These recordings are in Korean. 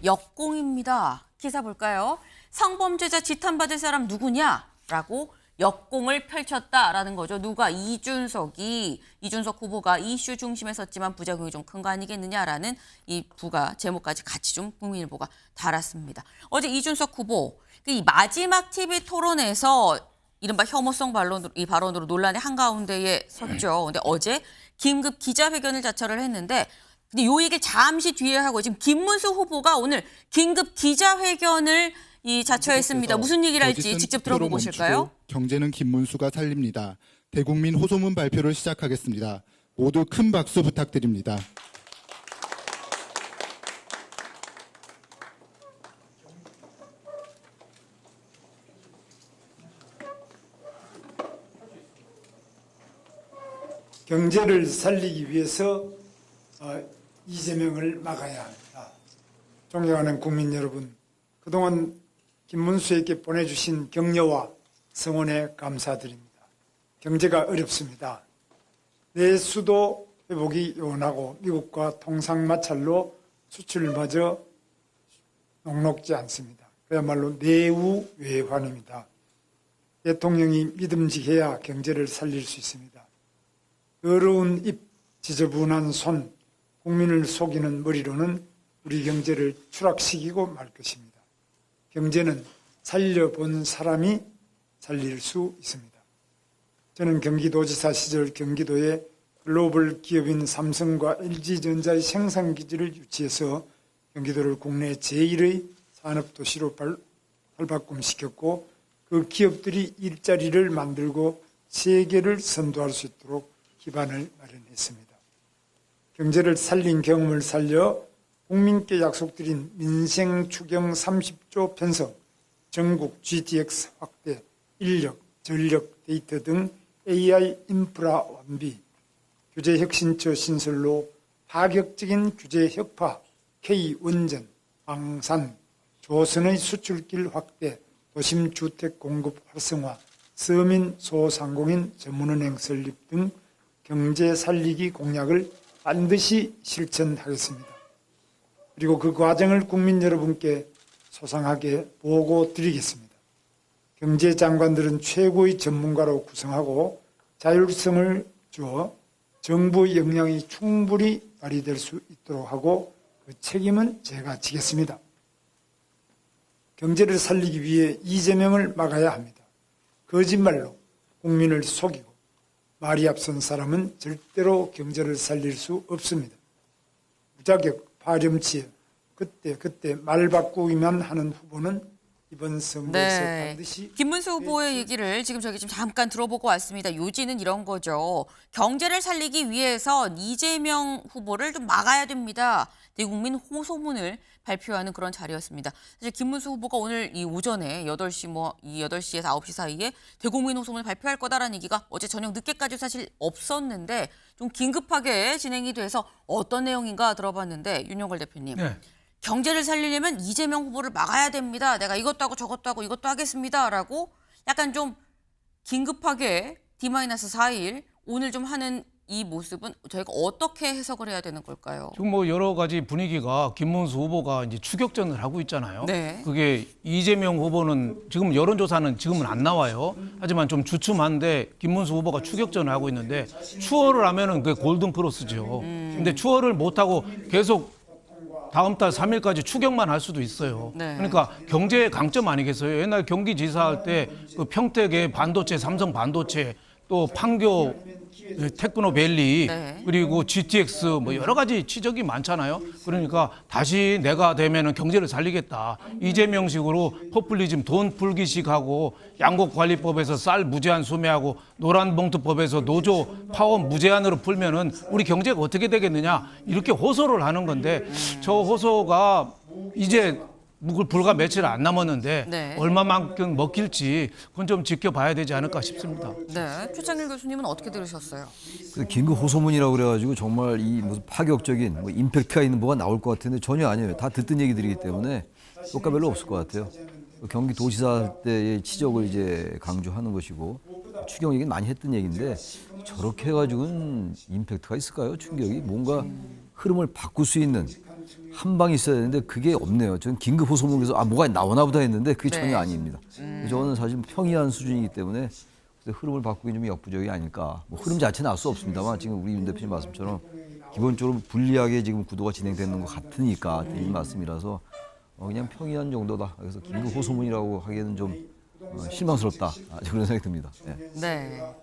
역공입니다. 기사 볼까요? 성범죄자 지탄받을 사람 누구냐라고 역공을 펼쳤다라는 거죠. 누가? 이준석 후보가 이슈 중심에 섰지만 부작용이 좀 큰 거 아니겠느냐라는 이 부가 제목까지 같이 좀 국민일보가 달았습니다. 어제 이준석 후보 이 마지막 TV 토론에서 이른바 혐오성 발언으로 논란의 한가운데에 섰죠. 근데 어제 긴급 기자회견을 자처를 했는데 근데 요 얘기를 잠시 뒤에 하고 지금 김문수 후보가 오늘 긴급 기자회견을 자처했습니다. 무슨 얘기를 할지 직접 들어보실까요? 경제는 김문수가 살립니다. 대국민 호소문 발표를 시작하겠습니다. 모두 큰 박수 부탁드립니다. 경제를 살리기 위해서 이재명을 막아야 합니다. 존경하는 국민 여러분, 그동안 김문수에게 보내주신 격려와 성원에 감사드립니다. 경제가 어렵습니다. 내수도 회복이 요원하고 미국과 통상마찰로 수출마저 녹록지 않습니다. 그야말로 내우외환입니다. 대통령이 믿음직해야 경제를 살릴 수 있습니다. 더러운 입, 지저분한 손, 국민을 속이는 머리로는 우리 경제를 추락시키고 말 것입니다. 경제는 살려본 사람이 살릴 수 있습니다. 저는 경기도지사 시절 경기도에 글로벌 기업인 삼성과 LG전자의 생산기지를 유치해서 경기도를 국내 제1의 산업도시로 발바꿈시켰고 그 기업들이 일자리를 만들고 세계를 선도할 수 있도록 기반을 마련했습니다. 경제를 살린 경험을 살려 국민께 약속드린 민생 추경 30조 편성, 전국 GTX 확대, 인력, 전력, 데이터 등 AI 인프라 완비, 규제혁신처 신설로 파격적인 규제 혁파, K원전, 방산, 조선의 수출길 확대, 도심 주택 공급 활성화, 서민 소상공인 전문은행 설립 등 경제 살리기 공약을 반드시 실천하겠습니다. 그리고 그 과정을 국민 여러분께 소상하게 보고 드리겠습니다. 경제장관들은 최고의 전문가로 구성하고 자율성을 주어 정부의 역량이 충분히 발휘될 수 있도록 하고 그 책임은 제가 지겠습니다. 경제를 살리기 위해 이재명을 막아야 합니다. 거짓말로 국민을 속이고 말이 앞선 사람은 절대로 경제를 살릴 수 없습니다. 무자격, 파렴치에 그때 말 바꾸기만 하는 후보는 이번 선거에서 반드시 김문수 후보의 얘기를 지금 잠깐 들어보고 왔습니다. 요지는 이런 거죠. 경제를 살리기 위해서 이재명 후보를 좀 막아야 됩니다. 대국민 호소문을 발표하는 그런 자리였습니다. 사실 김문수 후보가 오늘 이 오전에 8시에서 9시 사이에 대국민 호소문을 발표할 거다라는 얘기가 어제 저녁 늦게까지 사실 없었는데 좀 긴급하게 진행이 돼서 어떤 내용인가 들어봤는데 윤영걸 대표님. 네. 경제를 살리려면 이재명 후보를 막아야 됩니다. 내가 이것도 하고 저것도 하고 이것도 하겠습니다라고 약간 좀 긴급하게 D-4일 오늘 좀 하는 이 모습은 저희가 어떻게 해석을 해야 되는 걸까요? 지금 뭐 여러 가지 분위기가 김문수 후보가 이제 추격전을 하고 있잖아요. 네. 그게 이재명 후보는 지금 여론조사는 지금은 안 나와요. 하지만 좀 주춤한데 김문수 후보가 추격전을 하고 있는데 추월을 하면은 그게 골든 크로스죠. 근데 추월을 못하고 계속 다음 달 3일까지 추격만 할 수도 있어요. 네. 그러니까 경제의 강점 아니겠어요? 옛날 경기지사 할 때 그 평택의 반도체, 삼성 반도체, 또 판교 테크노밸리, 네. 그리고 GTX 뭐 여러 가지 지적이 많잖아요. 그러니까 다시 내가 되면은 경제를 살리겠다. 이재명식으로 포퓰리즘 돈 풀기식하고 양곡관리법에서 쌀 무제한 수매하고 노란봉투법에서 노조 파업 무제한으로 풀면은 우리 경제가 어떻게 되겠느냐 이렇게 호소를 하는 건데 저 호소가 이제 불과 며칠 안 남았는데 네. 얼마만큼 먹힐지 그건 좀 지켜봐야 되지 않을까 싶습니다. 네, 최창일 교수님은 어떻게 들으셨어요? 긴급 호소문이라고 그래가지고 정말 이 무슨 파격적인 뭐 임팩트가 있는 뭐가 나올 것 같은데 전혀 아니에요. 다 듣던 얘기들이기 때문에 효과 별로 없을 것 같아요. 경기도지사 할 때의 치적을 이제 강조하는 것이고 추경 얘기는 많이 했던 얘기인데 저렇게 해가지고는 임팩트가 있을까요? 충격이 뭔가 흐름을 바꿀 수 있는 한 방이 있어야 되는데 그게 없네요. 저는 긴급 호소문에서 뭐가 나오나 보다 했는데 그게 네. 전혀 아닙니다. 저는 사실 평이한 수준이기 때문에 흐름을 바꾸기 좀 역부족이 아닐까. 뭐 흐름 자체는 알 수 없습니다만 지금 우리 윤 대표님 말씀처럼 기본적으로 불리하게 지금 구도가 진행되는 것 같으니까 드린 말씀이라서 그냥 평이한 정도다. 그래서 긴급 호소문이라고 하기에는 좀 실망스럽다. 그런 생각이 듭니다. 네. 네.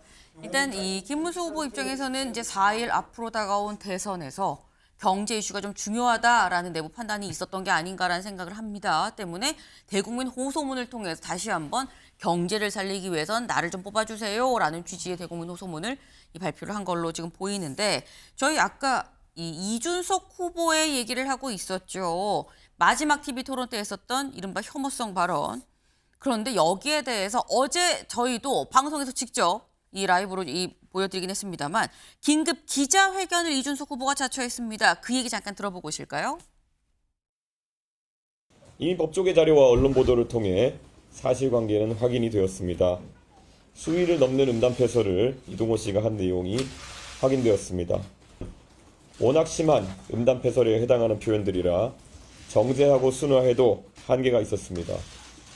일단 이 김문수 후보 입장에서는 이제 4일 앞으로 다가온 대선에서 경제 이슈가 좀 중요하다라는 내부 판단이 있었던 게 아닌가라는 생각을 합니다. 때문에 대국민 호소문을 통해서 다시 한번 경제를 살리기 위해선 나를 좀 뽑아주세요라는 취지의 대국민 호소문을 발표를 한 걸로 지금 보이는데 저희 아까 이 이준석 후보의 얘기를 하고 있었죠. 마지막 TV 토론 때 했었던 이른바 혐오성 발언. 그런데 여기에 대해서 어제 저희도 방송에서 직접 이 라이브로 보여드리긴 했습니다만 긴급 기자회견을 이준석 후보가 자처했습니다. 그 얘기 잠깐 들어보고 오실까요? 이미 법조계 자료와 언론 보도를 통해 사실관계는 확인이 되었습니다. 수위를 넘는 음담 패설을 이동호 씨가 한 내용이 확인되었습니다. 워낙 심한 음담 패설에 해당하는 표현들이라 정제하고 순화해도 한계가 있었습니다.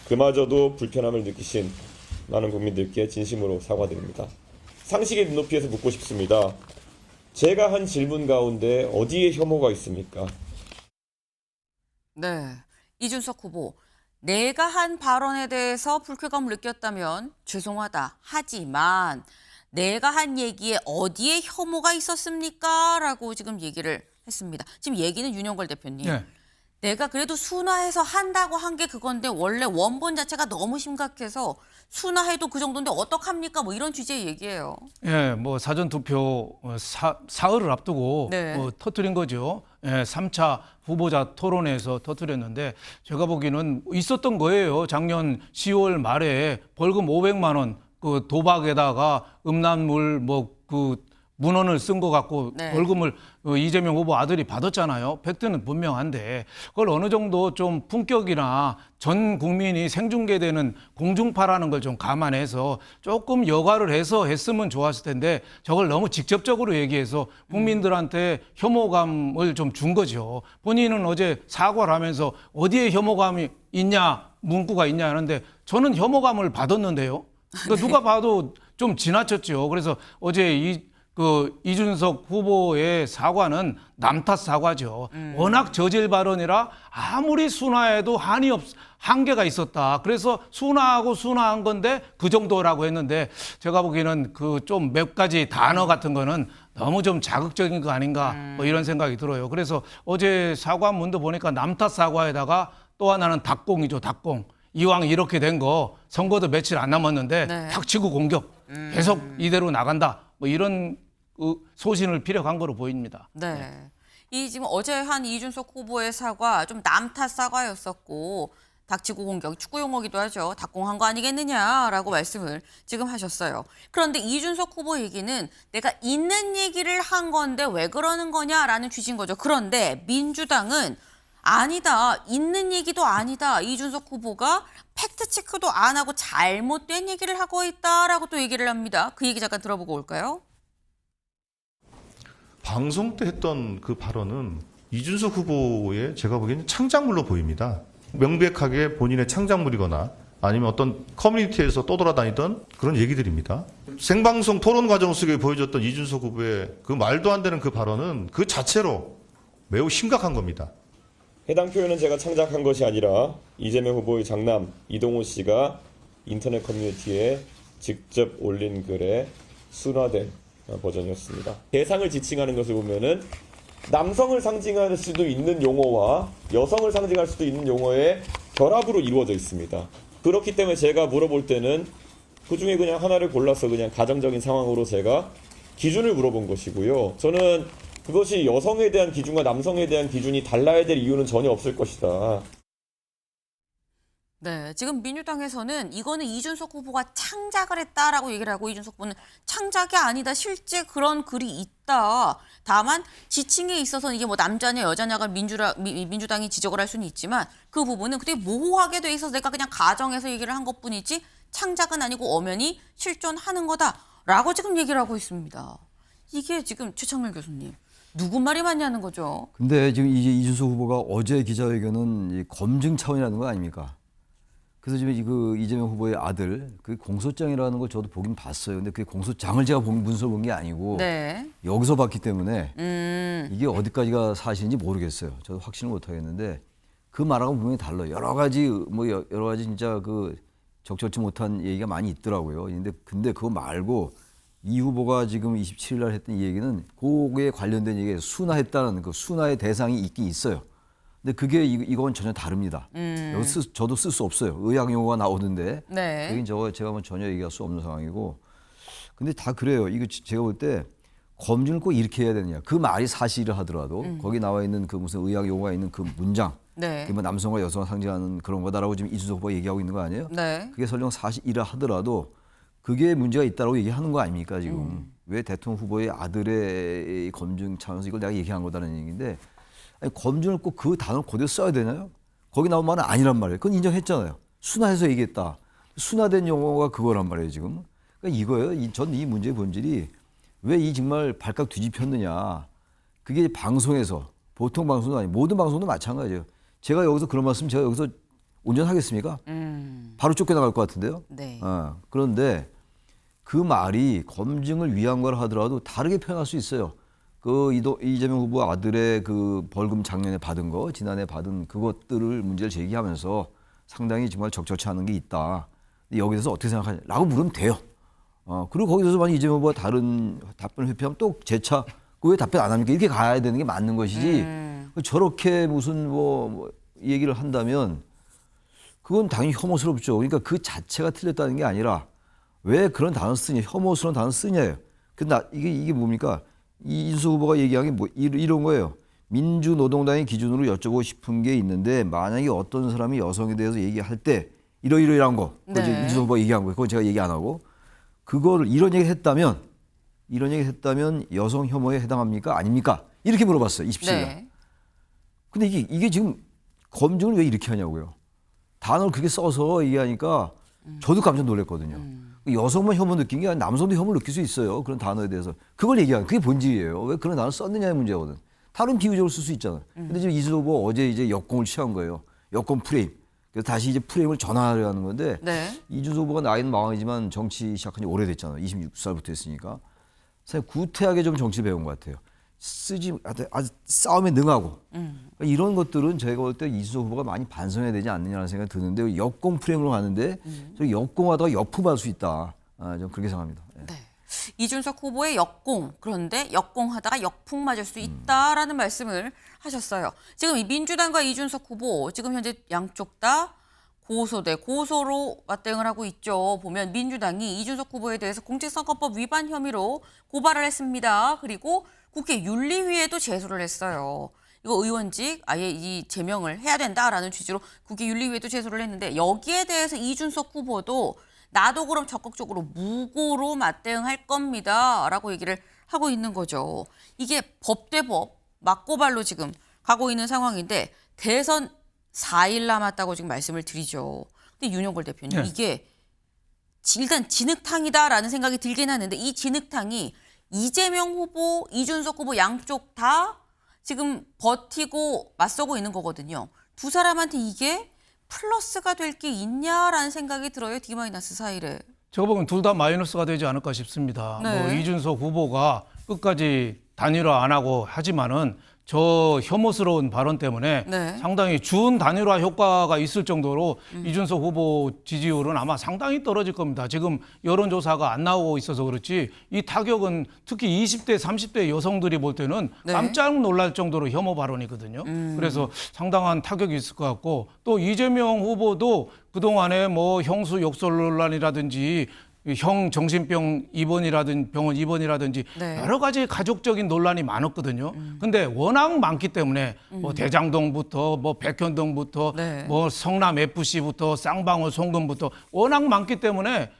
그마저도 불편함을 느끼신 많은 국민들께 진심으로 사과드립니다. 상식의 눈높이에서 묻고 싶습니다. 제가 한 질문 가운데 어디에 혐오가 있습니까? 네. 이준석 후보. 내가 한 발언에 대해서 불쾌감을 느꼈다면 죄송하다. 하지만 내가 한 얘기에 어디에 혐오가 있었습니까? 라고 지금 얘기를 했습니다. 지금 얘기는 윤영걸 대표님. 네. 내가 그래도 순화해서 한다고 한 게 그건데 원래 원본 자체가 너무 심각해서 순화해도 그 정도인데 어떡합니까? 뭐 이런 취지의 얘기예요. 예, 뭐 사전 투표 사흘을 앞두고 네. 터뜨린 거죠. 예, 3차 후보자 토론에서 터뜨렸는데 제가 보기에는 있었던 거예요. 작년 10월 말에 벌금 500만 원 그 도박에다가 음란물 문헌을 쓴 것 같고 네. 벌금을 이재명 후보 아들이 받았잖아요. 팩트는 분명한데 그걸 어느 정도 좀 품격이나 전 국민이 생중계되는 공중파라는 걸 좀 감안해서 조금 여과를 해서 했으면 좋았을 텐데 저걸 너무 직접적으로 얘기해서 국민들한테 혐오감을 좀 준 거죠. 본인은 어제 사과를 하면서 어디에 혐오감이 있냐, 문구가 있냐 하는데 저는 혐오감을 받았는데요. 그러니까 누가 봐도 좀 지나쳤죠. 그래서 어제 이준석 후보의 사과는 남 탓 사과죠. 워낙 저질 발언이라 아무리 순화해도 한계가 있었다. 그래서 순화한 건데 그 정도라고 했는데 제가 보기에는 그 좀 몇 가지 단어 같은 거는 너무 좀 자극적인 거 아닌가 뭐 이런 생각이 들어요. 그래서 어제 사과문도 보니까 남 탓 사과에다가 또 하나는 닭공이죠. 닭공. 이왕 이렇게 된 거 선거도 며칠 안 남았는데 네. 탁치고 공격 계속 이대로 나간다. 뭐 이런 소신을 피력한 거로 보입니다. 네. 이 지금 어제 한 이준석 후보의 사과 좀 남 탓 사과였었고 닥치고 공격 축구 용어기도 하죠. 닭공한 거 아니겠느냐라고 말씀을 지금 하셨어요. 그런데 이준석 후보 얘기는 내가 있는 얘기를 한 건데 왜 그러는 거냐라는 취지인 거죠. 그런데 민주당은 아니다. 있는 얘기도 아니다. 이준석 후보가 팩트체크도 안 하고 잘못된 얘기를 하고 있다라고 또 얘기를 합니다. 그 얘기 잠깐 들어보고 올까요? 방송 때 했던 그 발언은 이준석 후보의 제가 보기에는 창작물로 보입니다. 명백하게 본인의 창작물이거나 아니면 어떤 커뮤니티에서 떠돌아다니던 그런 얘기들입니다. 생방송 토론 과정 속에 보여줬던 이준석 후보의 그 말도 안 되는 그 발언은 그 자체로 매우 심각한 겁니다. 해당 표현은 제가 창작한 것이 아니라 이재명 후보의 장남 이동호 씨가 인터넷 커뮤니티에 직접 올린 글의 순화된 버전이었습니다. 대상을 지칭하는 것을 보면은 남성을 상징할 수도 있는 용어와 여성을 상징할 수도 있는 용어의 결합으로 이루어져 있습니다. 그렇기 때문에 제가 물어볼 때는 그 중에 그냥 하나를 골라서 그냥 가정적인 상황으로 제가 기준을 물어본 것이고요. 저는 그것이 여성에 대한 기준과 남성에 대한 기준이 달라야 될 이유는 전혀 없을 것이다. 네, 지금 민주당에서는 이거는 이준석 후보가 창작을 했다라고 얘기를 하고 이준석 후보는 창작이 아니다. 실제 그런 글이 있다. 다만 지칭에 있어서는 이게 뭐 남자냐 여자냐가 민주당이 지적을 할 수는 있지만 그 부분은 되게 모호하게 돼 있어서 내가 그냥 가정에서 얘기를 한 것뿐이지 창작은 아니고 엄연히 실존하는 거다라고 지금 얘기를 하고 있습니다. 이게 지금 최창렬 교수님. 누구 말이 맞냐는 거죠. 근데 지금 이제 이준석 후보가 어제 기자회견은 이 검증 차원이라는 거 아닙니까? 그래서 지금 그 이재명 후보의 아들 그 공소장이라는 걸 저도 보긴 봤어요. 근데 그 공소장을 제가 문서를 본 게 아니고 네. 여기서 봤기 때문에 이게 어디까지가 사실인지 모르겠어요. 저도 확신을 못 하겠는데 그 말하고 분명히 달라요. 여러 가지 여러 가지 진짜 그 적절치 못한 얘기가 많이 있더라고요. 근데 그거 말고 이 후보가 지금 27일 날 했던 이 얘기는 그거에 관련된 얘기에 순화했다는 그 순화의 대상이 있긴 있어요. 근데 그게 이건 전혀 다릅니다. 여기 저도 쓸 수 없어요. 의학 용어가 나오는데 네. 여긴 제가 뭐 전혀 얘기할 수 없는 상황이고. 근데 다 그래요. 이거 제가 볼 때 검증을 꼭 이렇게 해야 되느냐. 그 말이 사실을 하더라도 거기 나와 있는 그 무슨 의학 용어가 있는 그 문장, 네. 그게 뭐 남성과 여성을 상징하는 그런 거다라고 지금 이준석 후보가 얘기하고 있는 거 아니에요? 네. 그게 설령 사실이라 하더라도 그게 문제가 있다라고 얘기하는 거 아닙니까 지금? 왜 대통령 후보의 아들의 검증 차원에서 이걸 내가 얘기한 거다라는 얘기인데 아니, 검증을 꼭 그 단어를 그대로 써야 되나요? 거기 나온 말은 아니란 말이에요. 그건 인정했잖아요. 순화해서 얘기했다. 순화된 용어가 그거란 말이에요 지금. 그러니까 이거예요. 전 이 문제의 본질이 왜 이 정말 발칵 뒤집혔느냐. 그게 방송에서 보통 방송도 아니고 모든 방송도 마찬가지예요. 제가 여기서 그런 말씀 제가 여기서 운전하겠습니까? 바로 쫓겨나갈 것 같은데요. 네. 그런데 그 말이 검증을 위한 걸 하더라도 다르게 표현할 수 있어요. 그 이재명 후보 아들의 그 벌금 작년에 받은 거, 지난해 받은 그것들을 문제를 제기하면서 상당히 정말 적절치 않은 게 있다. 근데 여기에 대해서 어떻게 생각하냐라고 물으면 돼요. 그리고 거기서 만약 이재명 후보가 다른 답변을 회피하면 또 재차 그 왜 답변 안 합니까? 이렇게 가야 되는 게 맞는 것이지. 저렇게 무슨 뭐 얘기를 한다면 그건 당연히 혐오스럽죠. 그러니까 그 자체가 틀렸다는 게 아니라 왜 그런 단어 쓰냐, 혐오스러운 단어 쓰냐예요. 근데 이게 뭡니까? 이준석 후보가 얘기한 게 뭐 이런 거예요. 민주노동당의 기준으로 여쭤보고 싶은 게 있는데 만약에 어떤 사람이 여성에 대해서 얘기할 때 이러이러한 거, 그거 네. 이준석 후보가 얘기한 거예요. 그건 제가 얘기 안 하고 그거를 이런 얘기를 했다면 여성 혐오에 해당합니까? 아닙니까? 이렇게 물어봤어요. 27일 날. 네. 근데 이게 지금 검증을 왜 이렇게 하냐고요. 단어를 그렇게 써서 얘기하니까 저도 깜짝 놀랐거든요. 여성만 혐오 느낀 게 아니라 남성도 혐오를 느낄 수 있어요. 그런 단어에 대해서. 그걸 얘기하는 그게 본질이에요. 왜 그런 단어를 썼느냐의 문제거든. 다른 비유적으로 쓸 수 있잖아요. 근데 지금 이준석 후보 어제 이제 여권을 취한 거예요. 여권 프레임. 그래서 다시 이제 프레임을 전환하려는 건데 네. 이준석 후보가 나이는 마흔이지만 정치 시작한 지 오래됐잖아요. 26살부터 했으니까. 사실 구태하게 좀 정치 배운 것 같아요. 아주 싸움에 능하고 그러니까 이런 것들은 제가 볼 때 이준석 후보가 많이 반성해야 되지 않느냐는 생각이 드는데 역공 프레임으로 가는데 저 역공하다가 역품할 수 있다. 좀 그렇게 생각합니다. 네. 이준석 후보의 역공, 그런데 역공하다가 역풍 맞을 수 있다라는 말씀을 하셨어요. 지금 이 민주당과 이준석 후보 지금 현재 양쪽 다 고소로 맞대응을 하고 있죠. 보면 민주당이 이준석 후보에 대해서 공직선거법 위반 혐의로 고발을 했습니다. 그리고 국회 윤리위에도 제소를 했어요. 이거 의원직 아예 이 제명을 해야 된다라는 취지로 국회 윤리위에도 제소를 했는데 여기에 대해서 이준석 후보도 나도 그럼 적극적으로 무고로 맞대응할 겁니다라고 얘기를 하고 있는 거죠. 이게 법 대 법, 맞고발로 지금 가고 있는 상황인데 대선 4일 남았다고 지금 말씀을 드리죠. 근데 윤영걸 대표님 네. 이게 일단 진흙탕이다라는 생각이 들긴 하는데 이 진흙탕이 이재명 후보, 이준석 후보 양쪽 다 지금 버티고 맞서고 있는 거거든요. 두 사람한테 이게 플러스가 될 게 있냐라는 생각이 들어요. D-4일에. 제가 보기엔 둘 다 마이너스가 되지 않을까 싶습니다. 네. 뭐 이준석 후보가 끝까지 단일화 안 하고 하지만은 저 혐오스러운 발언 때문에 네. 상당히 준 단일화 효과가 있을 정도로 이준석 후보 지지율은 아마 상당히 떨어질 겁니다. 지금 여론조사가 안 나오고 있어서 그렇지 이 타격은 특히 20대, 30대 여성들이 볼 때는 네. 깜짝 놀랄 정도로 혐오 발언이거든요. 그래서 상당한 타격이 있을 것 같고 또 이재명 후보도 그동안에 뭐 형수 욕설 논란이라든지 형 정신병 병원 입원이라든지 네. 여러 가지 가족적인 논란이 많았거든요. 근데 워낙 많기 때문에 뭐 대장동부터 뭐 백현동부터 네. 뭐 성남 FC부터 쌍방울 송금부터 워낙 많기 때문에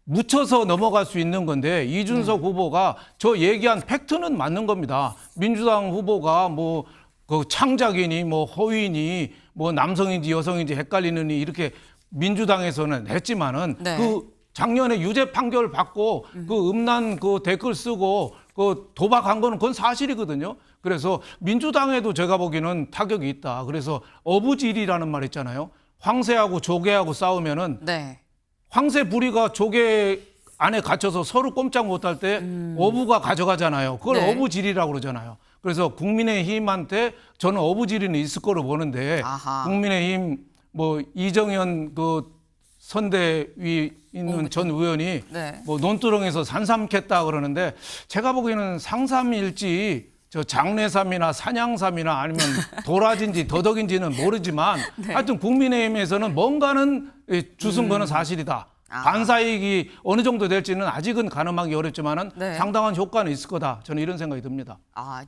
묻혀서 넘어갈 수 있는 건데 이준석 후보가 저 얘기한 팩트는 맞는 겁니다. 민주당 후보가 뭐 그 창작이니 뭐 허위니 뭐 남성인지 여성인지 헷갈리느니 이렇게 민주당에서는 했지만은 네. 그 작년에 유죄 판결 받고 그 음란 그 댓글 쓰고 그 도박한 거는 그건 사실이거든요. 그래서 민주당에도 제가 보기에는 타격이 있다. 그래서 어부질이라는 말 있잖아요. 황새하고 조개하고 싸우면은 네. 황새 부리가 조개 안에 갇혀서 서로 꼼짝 못할 때 어부가 가져가잖아요. 그걸 네. 어부질이라고 그러잖아요. 그래서 국민의힘한테 저는 어부질은 있을 거로 보는데 아하. 국민의힘 뭐 이정현 그 선대위 있는 전 의원이 네. 뭐 논두렁에서 산삼겠다 그러는데 제가 보기에는 상삼일지 저 장례삼이나 산양삼이나 아니면 도라지인지 더덕인지는 모르지만 하여튼 국민의힘에서는 뭔가는 주승 거는 사실이다. 반사이익이 어느 정도 될지는 아직은 가늠하기 어렵지만은 네. 상당한 효과는 있을 거다. 저는 이런 생각이 듭니다.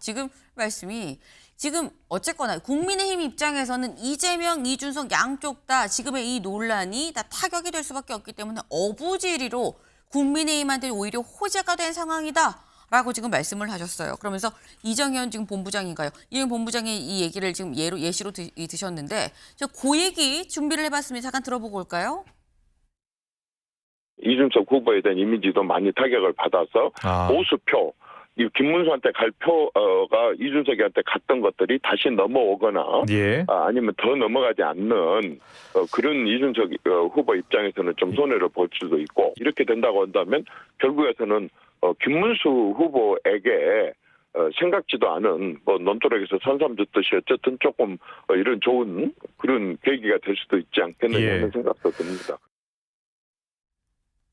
지금 말씀이 지금 어쨌거나 국민의힘 입장에서는 이재명, 이준석 양쪽 다 지금의 이 논란이 다 타격이 될 수밖에 없기 때문에 어부지리로 국민의힘한테 오히려 호재가 된 상황이다라고 지금 말씀을 하셨어요. 그러면서 이정현 지금 본부장인가요? 이정현 본부장이 이 얘기를 지금 예시로 드셨는데 저 그 얘기 준비를 해봤습니다. 잠깐 들어보고 올까요? 이준석 후보에 대한 이미지도 많이 타격을 받아서 보수표, 이 김문수한테 갈 표가 이준석이한테 갔던 것들이 다시 넘어오거나 아니면 더 넘어가지 않는 그런 이준석 후보 입장에서는 좀 손해를 볼 수도 있고 이렇게 된다고 한다면 결국에서는 김문수 후보에게 생각지도 않은 뭐 논두렁에서 산삼 줬듯이 어쨌든 조금 이런 좋은 그런 계기가 될 수도 있지 않겠느냐 하는 생각도 듭니다.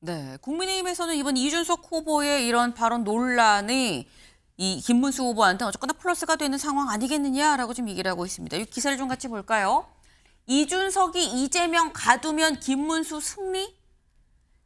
네, 국민의힘에서는 이번 이준석 후보의 이런 발언 논란이 이 김문수 후보한테 어쨌거나 플러스가 되는 상황 아니겠느냐라고 지금 얘기를 하고 있습니다. 이 기사를 좀 같이 볼까요? 이준석이 이재명 가두면 김문수 승리?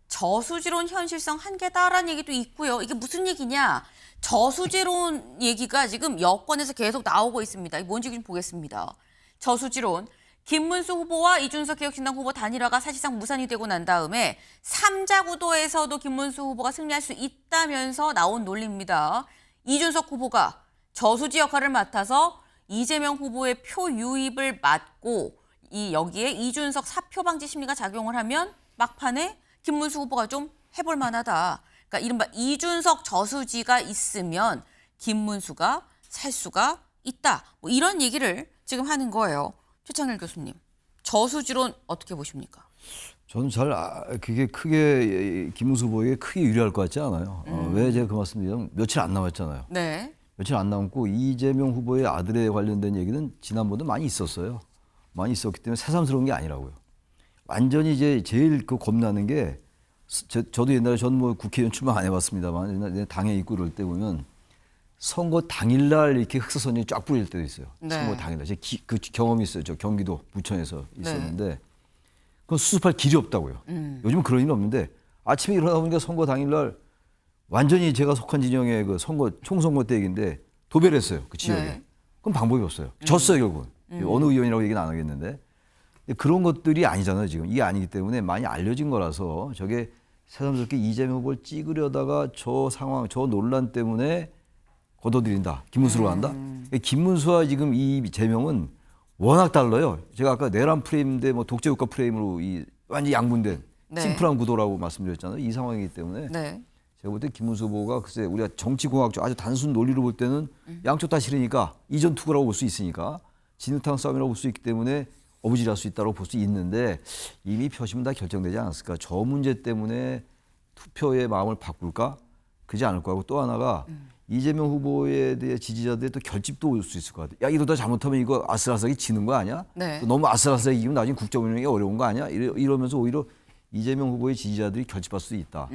저수지론 현실성 한계다라는 얘기도 있고요. 이게 무슨 얘기냐? 저수지론 얘기가 지금 여권에서 계속 나오고 있습니다. 이게 뭔지 좀 보겠습니다. 저수지론. 김문수 후보와 이준석 개혁신당 후보 단일화가 사실상 무산이 되고 난 다음에 3자 구도에서도 김문수 후보가 승리할 수 있다면서 나온 논리입니다. 이준석 후보가 저수지 역할을 맡아서 이재명 후보의 표 유입을 막고 여기에 이준석 사표 방지 심리가 작용을 하면 막판에 김문수 후보가 좀 해볼 만하다. 그러니까 이른바 이준석 저수지가 있으면 김문수가 살 수가 있다. 뭐 이런 얘기를 지금 하는 거예요. 최창렬 교수님, 저수지론 어떻게 보십니까? 저는 그게 크게 김문수 후보에게 크게 유리할 것 같지 않아요. 왜 제가 그 말씀드리냐면 며칠 안 남았잖아요. 네. 며칠 안 남고 이재명 후보의 아들에 관련된 얘기는 지난번도 많이 있었어요. 많이 있었기 때문에 새삼스러운 게 아니라고요. 완전히 이제 제일 겁나는 게 저도 옛날에 저는 뭐 국회의원 출마 안 해봤습니다만 옛날에 당에 있고 그럴 때 보면 선거 당일날 이렇게 흑사선이 쫙 뿌릴 때도 있어요. 네. 선거 당일날. 그 경험이 있어요. 저 경기도 부천에서 있었는데 그건 수습할 길이 없다고요. 요즘은 그런 일은 없는데 아침에 일어나 보니까 선거 당일날 완전히 제가 속한 진영의 그 총선거 때 얘기인데 도배를 했어요. 그 지역에. 네. 그럼 방법이 없어요. 졌어요, 결국은. 어느 의원이라고 얘기는 안 하겠는데. 그런 것들이 아니잖아요, 지금. 이게 아니기 때문에 많이 알려진 거라서 저게 새삼스럽게 이재명 후보를 찍으려다가 저 상황, 저 논란 때문에 걷어들인다. 김문수로 간다. 김문수와 지금 이재명은 워낙 달라요. 제가 아까 내란 프레임인데 뭐 독재국가 프레임으로 완전히 양분된 심플한 구도라고 말씀드렸잖아요. 이 상황이기 때문에 제가 볼 때 김문수 후보가 글쎄 우리가 정치공학적 아주 단순 논리로 볼 때는 양쪽 다 싫으니까 이전 투구라고 볼 수 있으니까 진흙탕 싸움이라고 볼 수 있기 때문에 어부질할 수 있다고 볼 수 있는데 이미 표심은 다 결정되지 않았을까. 저 문제 때문에 투표의 마음을 바꿀까? 그지 않을 거고 또 하나가 이재명 후보에 대해 지지자들의 또 결집도 올 수 있을 것 같아요. 야, 이러다 잘못하면 이거 아슬아슬하게 지는 거 아니야? 네. 너무 아슬아슬하게 이기면 나중에 국정 운영이 어려운 거 아니야? 이러면서 오히려 이재명 후보의 지지자들이 결집할 수도 있다.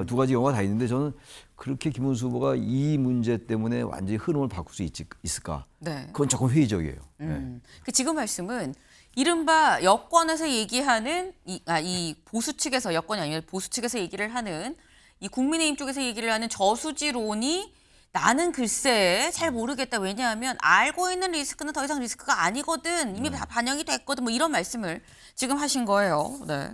두 가지 영화가 다 있는데 저는 그렇게 김문수 후보가 이 문제 때문에 완전히 흐름을 바꿀 수 있을까? 네. 그건 조금 회의적이에요. 네. 그 지금 말씀은 이른바 여권에서 얘기하는 이 보수 측에서 여권이 아니라 보수 측에서 얘기를 하는 이 국민의힘 쪽에서 얘기를 하는 저수지론이 나는 글쎄 잘 모르겠다. 왜냐하면 알고 있는 리스크는 더 이상 리스크가 아니거든. 이미 다 반영이 됐거든. 뭐 이런 말씀을 지금 하신 거예요. 네.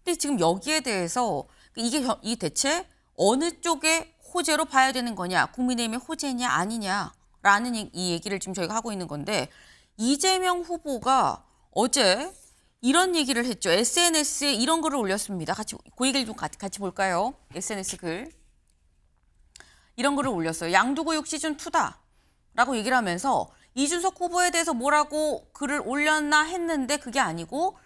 근데 지금 여기에 대해서 이 대체 어느 쪽의 호재로 봐야 되는 거냐? 국민의힘의 호재냐 아니냐라는 이 얘기를 지금 저희가 하고 있는 건데 이재명 후보가 어제 이런 얘기를 했죠. SNS에 이런 글을 올렸습니다. 그 얘기를 좀 같이 볼까요? SNS 글. 이런 글을 올렸어요. 양두구육 시즌2다. 라고 얘기를 하면서 이준석 후보에 대해서 뭐라고 글을 올렸나 했는데 그게 아니고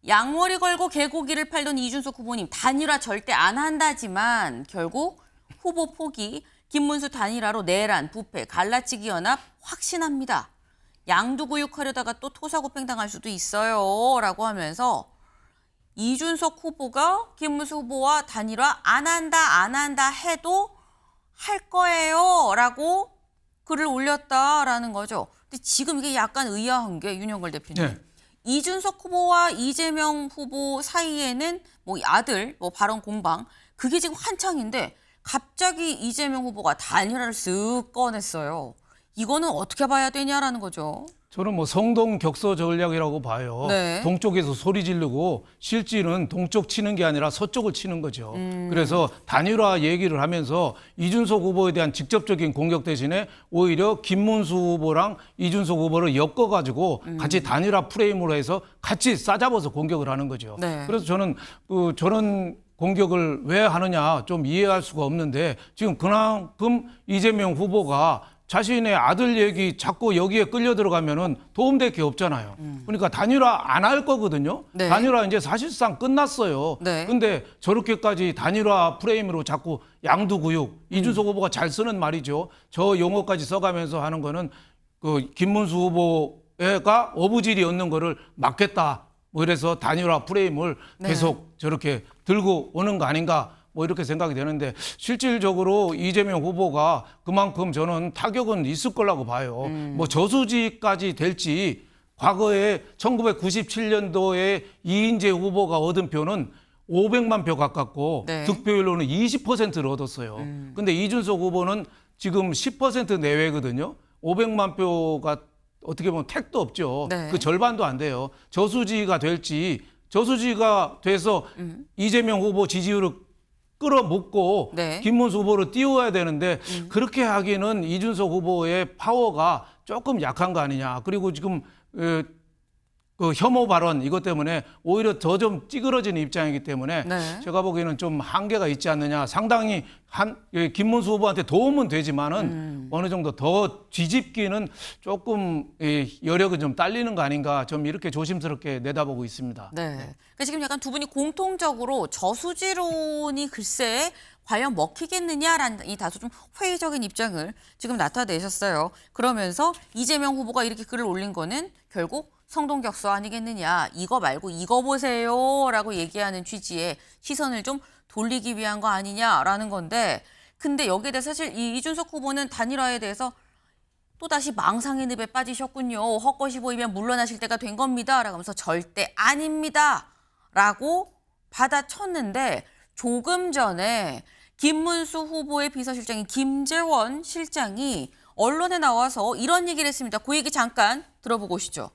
양머리 걸고 개고기를 팔던 이준석 후보님 단일화 절대 안 한다지만 결국 후보 포기, 김문수 단일화로 내란, 부패, 갈라치기 연합 확신합니다. 양두구육하려다가 또 토사구팽 당할 수도 있어요. 라고 하면서 이준석 후보가 김문수 후보와 단일화 안 한다 해도 할 거예요. 라고 글을 올렸다라는 거죠. 근데 지금 이게 약간 의아한 게 윤영걸 대표님. 네. 이준석 후보와 이재명 후보 사이에는 뭐 아들, 뭐 발언 공방 그게 지금 한창인데 갑자기 이재명 후보가 단일화를 쓱 꺼냈어요. 이거는 어떻게 봐야 되냐라는 거죠. 저는 뭐 성동 격서 전략이라고 봐요. 네. 동쪽에서 소리 지르고 실질은 동쪽 치는 게 아니라 서쪽을 치는 거죠. 그래서 단일화 얘기를 하면서 이준석 후보에 대한 직접적인 공격 대신에 오히려 김문수 후보랑 이준석 후보를 엮어가지고 같이 단일화 프레임으로 해서 같이 싸잡아서 공격을 하는 거죠. 네. 그래서 저는 저런 공격을 왜 하느냐 좀 이해할 수가 없는데 지금 그만큼 이재명 후보가 자신의 아들 얘기 자꾸 여기에 끌려 들어가면은 도움될 게 없잖아요. 그러니까 단일화 안 할 거거든요. 네. 단일화 이제 사실상 끝났어요. 네. 근데 저렇게까지 단일화 프레임으로 자꾸 양두구육 이준석 후보가 잘 쓰는 말이죠. 저 용어까지 써가면서 하는 거는 그 김문수 후보가 어부질이 없는 거를 막겠다. 뭐 이래서 단일화 프레임을 네. 계속 저렇게 들고 오는 거 아닌가. 뭐 이렇게 생각이 되는데 실질적으로 이재명 후보가 그만큼 저는 타격은 있을 거라고 봐요. 뭐 저수지까지 될지 과거에 1997년도에 이인재 후보가 얻은 표는 500만 표 가깝고 네. 득표율로는 20%를 얻었어요. 근데 이준석 후보는 지금 10% 내외거든요. 500만 표가 어떻게 보면 택도 없죠. 네. 그 절반도 안 돼요. 저수지가 될지 저수지가 돼서 이재명 후보 지지율을 끌어목고 네. 김문수 후보를 띄워야 되는데 그렇게 하기는 이준석 후보의 파워가 조금 약한 거 아니냐. 그리고 지금 그 혐오 발언 이것 때문에 오히려 더 좀 찌그러지는 입장이기 때문에 네. 제가 보기에는 좀 한계가 있지 않느냐. 상당히 김문수 후보한테 도움은 되지만은 어느 정도 더 뒤집기는 조금 여력은 좀 딸리는 거 아닌가. 좀 이렇게 조심스럽게 내다보고 있습니다. 네. 그러니까 지금 약간 두 분이 공통적으로 저수지론이 글쎄 과연 먹히겠느냐라는 이 다소 좀 회의적인 입장을 지금 나타내셨어요. 그러면서 이재명 후보가 이렇게 글을 올린 거는 결국 성동격서 아니겠느냐. 이거 말고 이거 보세요라고 얘기하는 취지의 시선을 좀 돌리기 위한 거 아니냐라는 건데 근데 여기에 대해서 사실 이 이준석 후보는 단일화에 대해서 또다시 망상의 늪에 빠지셨군요. 헛것이 보이면 물러나실 때가 된 겁니다. 라고 하면서 절대 아닙니다. 라고 받아쳤는데 조금 전에 김문수 후보의 비서실장인 김재원 실장이 언론에 나와서 이런 얘기를 했습니다. 그 얘기 잠깐 들어보고 오시죠.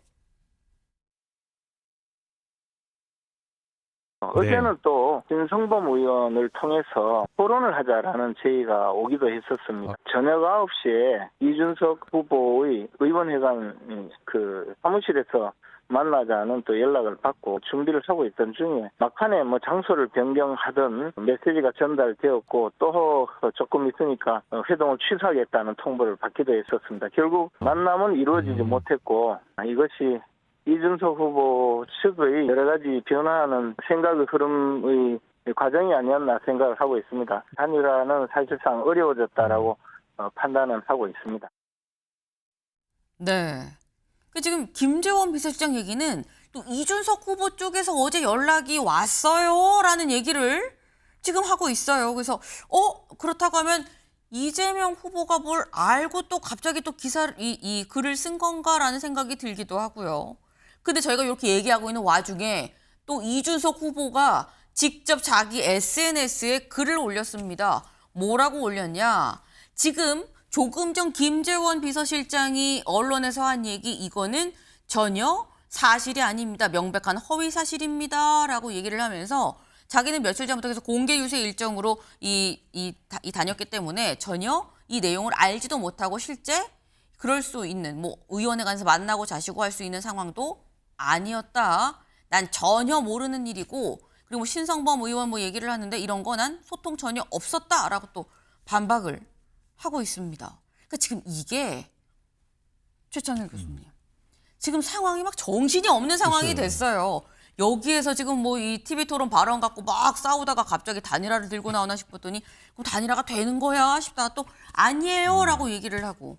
어제는 또 김성범 의원을 통해서 토론을 하자라는 제의가 오기도 했었습니다. 저녁 9시에 이준석 후보의 의원회관 그 사무실에서 만나자는 또 연락을 받고 준비를 하고 있던 중에 막판에 뭐 장소를 변경하던 메시지가 전달되었고 또 조금 있으니까 회동을 취소하겠다는 통보를 받기도 했었습니다. 결국 만남은 이루어지지 못했고 이것이 이준석 후보 측의 여러 가지 변화하는 생각의 흐름의 과정이 아니었나 생각을 하고 있습니다. 단일화는 사실상 어려워졌다라고 판단은 하고 있습니다. 네. 지금 김재원 비서실장 얘기는 또 이준석 후보 쪽에서 어제 연락이 왔어요라는 얘기를 지금 하고 있어요. 그래서 그렇다고 하면 이재명 후보가 뭘 알고 또 갑자기 또 기사를 이 글을 쓴 건가라는 생각이 들기도 하고요. 근데 저희가 이렇게 얘기하고 있는 와중에 또 이준석 후보가 직접 자기 SNS에 글을 올렸습니다. 뭐라고 올렸냐? 지금 조금 전 김재원 비서실장이 언론에서 한 얘기 이거는 전혀 사실이 아닙니다. 명백한 허위 사실입니다. 라고 얘기를 하면서 자기는 며칠 전부터 계속 공개 유세 일정으로 다녔기 때문에 전혀 이 내용을 알지도 못하고 실제 그럴 수 있는 뭐 의원에 가서 만나고 자시고 할 수 있는 상황도 아니었다. 난 전혀 모르는 일이고 그리고 신성범 의원 뭐 얘기를 하는데 이런 거 난 소통 전혀 없었다라고 또 반박을 하고 있습니다. 그러니까 지금 이게 최창일 교수님. 지금 상황이 막 정신이 없는 상황이 됐어요. 여기에서 지금 뭐 이 TV 토론 발언 갖고 막 싸우다가 갑자기 단일화를 들고 나오나 싶었더니 그럼 단일화가 되는 거야 싶다가 또 아니에요라고 얘기를 하고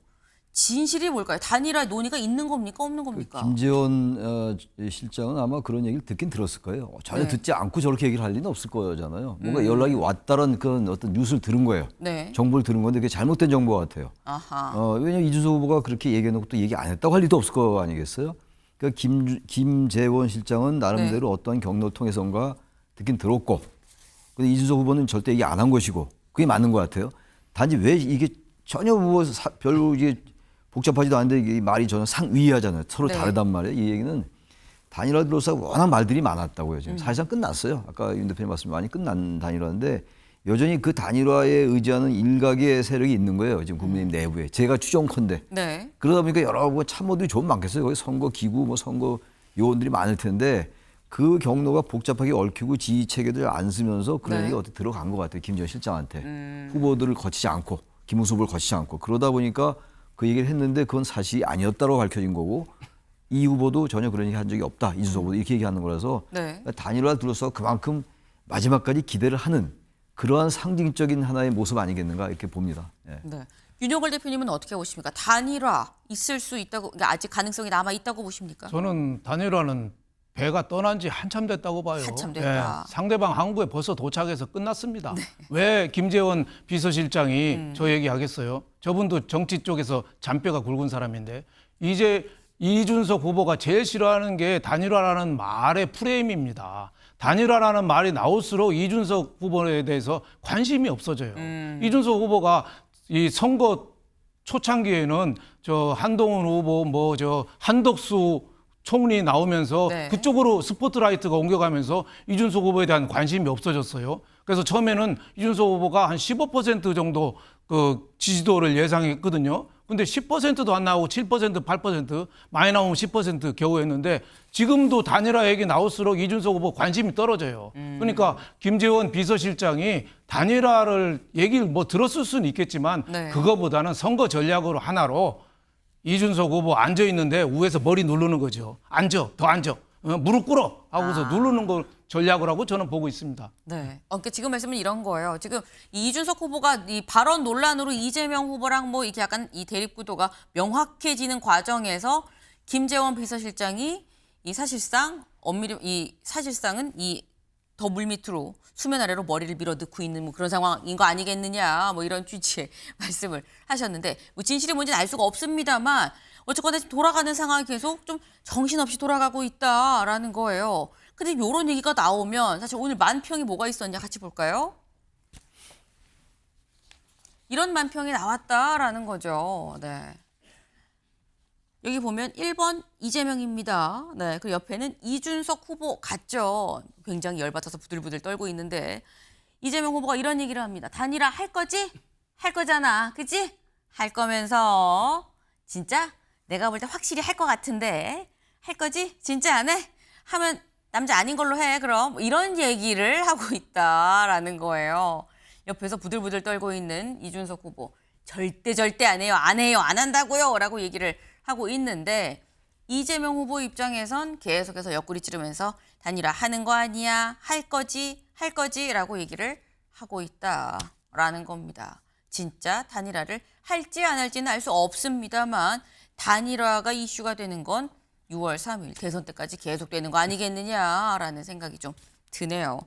진실이 뭘까요? 단일화 논의가 있는 겁니까 없는 겁니까? 김재원 실장은 아마 그런 얘기를 듣긴 들었을 거예요. 전혀 네. 듣지 않고 저렇게 얘기를 할 리는 없을 거잖아요. 뭔가 연락이 왔다는 그런 어떤 뉴스를 들은 거예요. 네. 정보를 들은 건데 그게 잘못된 정보 같아요. 아하. 왜냐면 이준석 후보가 그렇게 얘기해놓고 또 얘기 안 했다고 할 리도 없을 거 아니겠어요? 그러니까 김재원 실장은 나름대로 네. 어떤 경로를 통해서인가 듣긴 들었고, 근데 이준석 후보는 절대 얘기 안 한 것이고, 그게 맞는 것 같아요. 단지 왜 이게 전혀 뭐 별로 이게 복잡하지도 않은데 이게 말이 전혀 상위하잖아요. 서로 네. 다르단 말이에요. 이 얘기는 단일화로서 워낙 말들이 많았다고요. 지금 사실상 끝났어요. 아까 윤 대표님 말씀 많이 끝난 단일화인데 여전히 그 단일화에 의지하는 일각의 세력이 있는 거예요. 지금 국민의힘 내부에. 제가 추정컨대. 네. 그러다 보니까 여러 참모들이 좀 많겠어요. 거기 선거 기구, 뭐 선거 요원들이 많을 텐데 그 경로가 복잡하게 얽히고 지휘 체계들 안 쓰면서 그런 네. 얘기가 어떻게 들어간 것 같아요. 김재원 실장한테. 후보들을 거치지 않고, 김문수 후보를 거치지 않고. 그러다 보니까 그 얘기를 했는데 그건 사실이 아니었다고 밝혀진 거고 이 후보도 전혀 그런 얘기 한 적이 없다. 이준석 후보도 이렇게 얘기하는 거라서 네. 단일화를 둘러서 그만큼 마지막까지 기대를 하는 그러한 상징적인 하나의 모습 아니겠는가 이렇게 봅니다. 예. 네. 윤여걸 대표님은 어떻게 보십니까? 단일화 있을 수 있다고, 그러니까 아직 가능성이 남아 있다고 보십니까? 저는 단일화는 배가 떠난 지 한참 됐다고 봐요. 한참 됐다. 상대방 항구에 벌써 도착해서 끝났습니다. 왜 김재원 비서실장이 저 얘기하겠어요? 저분도 정치 쪽에서 잔뼈가 굵은 사람인데 이제 이준석 후보가 제일 싫어하는 게 단일화라는 말의 프레임입니다. 단일화라는 말이 나올수록 이준석 후보에 대해서 관심이 없어져요. 이준석 후보가 이 선거 초창기에는 저 한동훈 후보, 뭐 저 한덕수 총리 나오면서 네. 그쪽으로 스포트라이트가 옮겨가면서 이준석 후보에 대한 관심이 없어졌어요. 그래서 처음에는 이준석 후보가 한 15% 정도 그 지지도를 예상했거든요. 근데 10%도 안 나오고 7%, 8%, 많이 나오면 10% 겨우 했는데 지금도 단일화 얘기 나올수록 이준석 후보 관심이 떨어져요. 그러니까 김재원 비서실장이 단일화를 얘기를 뭐 들었을 수는 있겠지만 네. 그거보다는 선거 전략으로 하나로 이준석 후보 앉아 있는데 위에서 머리 누르는 거죠. 앉아, 더 앉아, 무릎 꿇어 하고서 누르는 걸 전략을 하고 저는 보고 있습니다. 네. 그러니까 지금 말씀은 이런 거예요. 지금 이준석 후보가 이 발언 논란으로 이재명 후보랑 뭐 이렇게 약간 이 대립 구도가 명확해지는 과정에서 김재원 비서실장이 이 사실상 사실상은 이 더 물밑으로 수면 아래로 머리를 밀어 넣고 있는 뭐 그런 상황인 거 아니겠느냐 뭐 이런 취지의 말씀을 하셨는데 뭐 진실이 뭔지는 알 수가 없습니다만 어쨌거나 지금 돌아가는 상황이 계속 좀 정신없이 돌아가고 있다라는 거예요. 근데 이런 얘기가 나오면 사실 오늘 만평이 뭐가 있었냐 같이 볼까요? 이런 만평이 나왔다라는 거죠. 네. 여기 보면 1번 이재명입니다. 네, 그 옆에는 이준석 후보 같죠. 굉장히 열받아서 부들부들 떨고 있는데 이재명 후보가 이런 얘기를 합니다. 단일화 할 거지? 할 거잖아. 그치? 할 거면서 진짜 내가 볼 때 확실히 할 것 같은데 할 거지? 진짜 안 해? 하면 남자 아닌 걸로 해 그럼 이런 얘기를 하고 있다라는 거예요. 옆에서 부들부들 떨고 있는 이준석 후보 절대 안 해요. 안 해요. 안 한다고요. 라고 얘기를 하고 있는데 이재명 후보 입장에선 계속해서 옆구리 찌르면서 단일화 하는 거 아니야. 할 거지 라고 얘기를 하고 있다라는 겁니다. 진짜 단일화를 할지 안 할지는 알 수 없습니다만 단일화가 이슈가 되는 건 6월 3일 대선 때까지 계속되는 거 아니겠느냐라는 생각이 좀 드네요.